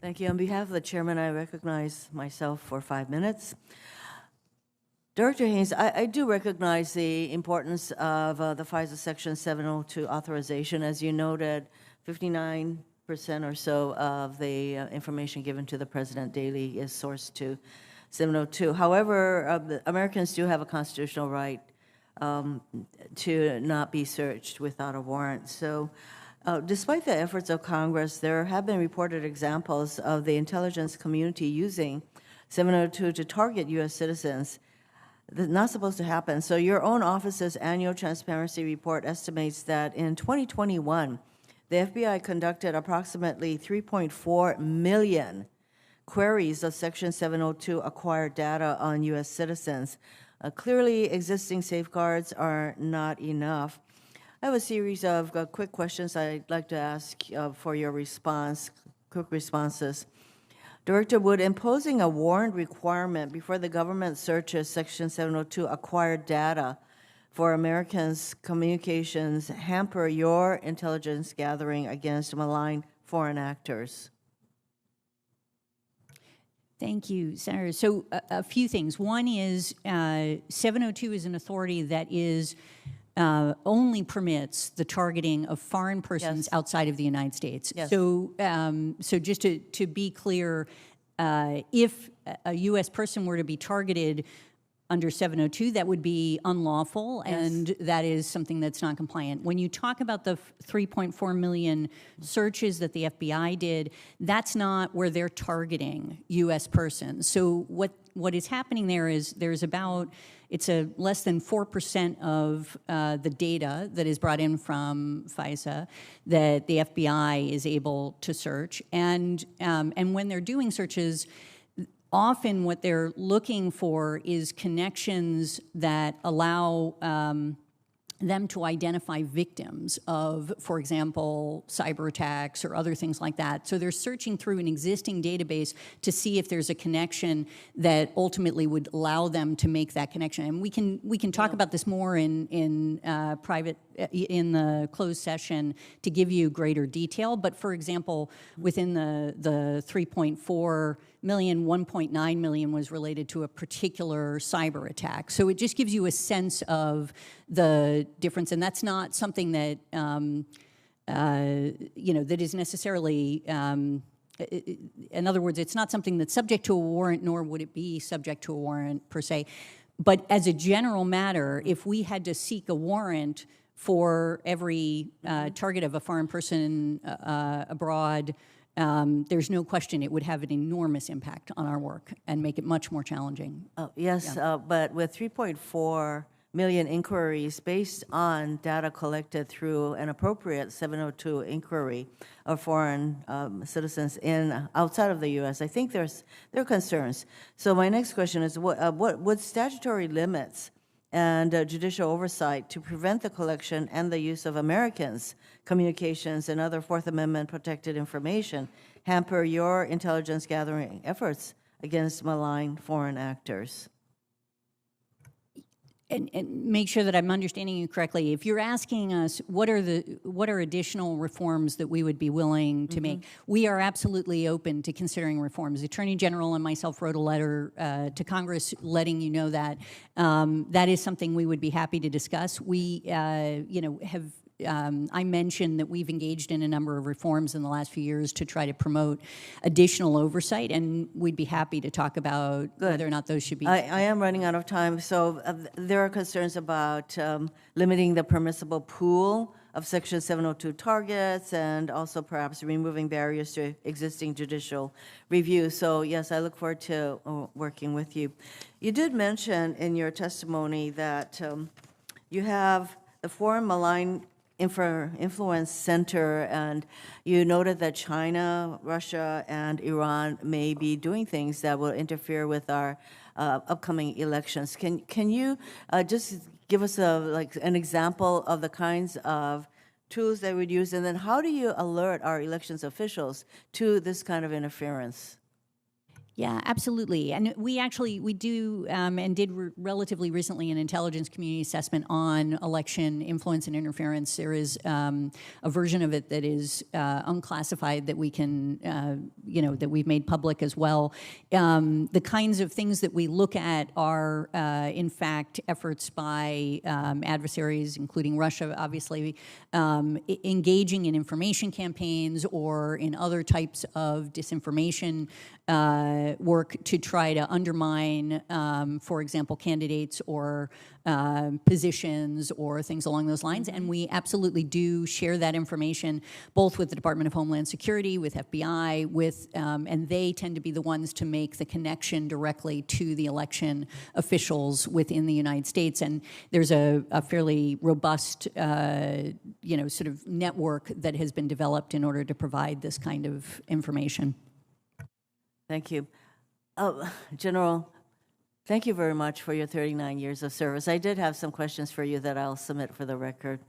Thank you. On behalf of the chairman, I recognize myself for 5 minutes. Director Haines, I do recognize the importance of the FISA Section 702 authorization. As you noted, 59% or so of the information given to the president daily is sourced to 702. However, the Americans do have a constitutional right to not be searched without a warrant. So despite the efforts of Congress, there have been reported examples of the intelligence community using 702 to target U.S. citizens. That's not supposed to happen. So your own office's annual transparency report estimates that in 2021, the FBI conducted approximately 3.4 million queries of Section 702 acquired data on U.S. citizens. Clearly, existing safeguards are not enough. I have a series of quick questions I'd like to ask for your response, quick responses. Director, would imposing a warrant requirement before the government searches Section 702 acquired data for Americans' communications hamper your intelligence gathering against malign foreign actors? Thank you, Senator. So a few things. One is 702 is an authority that is only permits the targeting of foreign persons outside of the United States. Yes. So, so just to be clear, if a U.S. person were to be targeted under 702, that would be unlawful, and that is something that's not compliant. When you talk about the 3.4 million searches that the FBI did, that's not where they're targeting U.S. persons. So what is happening there is there's about, it's a less than 4% of the data that is brought in from FISA that the FBI is able to search. And when they're doing searches, often what they're looking for is connections that allow them to identify victims of, for example, cyber attacks or other things like that. So they're searching through an existing database to see if there's a connection that ultimately would allow them to make that connection. And we can talk about this more in private, in the closed session to give you greater detail. But for example, within the 3.4 million, 1.9 million was related to a particular cyber attack. So it just gives you a sense of the difference, and that's not something that you know, that is necessarily. In other words, it's not something that's subject to a warrant, nor would it be subject to a warrant per se. But as a general matter, if we had to seek a warrant for every target of a foreign person abroad, there's no question it would have an enormous impact on our work and make it much more challenging. Yes, but with 3.4 million inquiries based on data collected through an appropriate 702 inquiry of foreign citizens outside of the U.S., I think there are concerns. So my next question is, what would statutory limits and judicial oversight to prevent the collection and the use of Americans' communications and other Fourth Amendment protected information hamper your intelligence gathering efforts against malign foreign actors? And make sure that I'm understanding you correctly. If you're asking us what are additional reforms that we would be willing to make, we are absolutely open to considering reforms. The Attorney General and myself wrote a letter to Congress letting you know that that is something we would be happy to discuss. We, you know, have. I mentioned that we've engaged in a number of reforms in the last few years to try to promote additional oversight, and we'd be happy to talk about whether or not those should be. I am running out of time, so there are concerns about limiting the permissible pool of Section 702 targets and also perhaps removing barriers to existing judicial review. So yes, I look forward to working with you. You did mention in your testimony that you have the Foreign Malign Influence Center, and you noted that China, Russia, and Iran may be doing things that will interfere with our upcoming elections. Can you just give us an example of the kinds of tools they would use, and then how do you alert our elections officials to this kind of interference? Yeah, absolutely. And we do and did relatively recently an intelligence community assessment on election influence and interference. There is a version of it that is unclassified that we can, that we've made public as well. The kinds of things that we look at are, in fact, efforts by adversaries, including Russia, obviously, engaging in information campaigns or in other types of disinformation work to try to undermine, for example, candidates or positions or things along those lines. And we absolutely do share that information both with the Department of Homeland Security, with FBI, and they tend to be the ones to make the connection directly to the election officials within the United States. And there's a fairly robust, sort of network that has been developed in order to provide this kind of information. Thank you. General, thank you very much for your 39 years of service. I did have some questions for you that I'll submit for the record.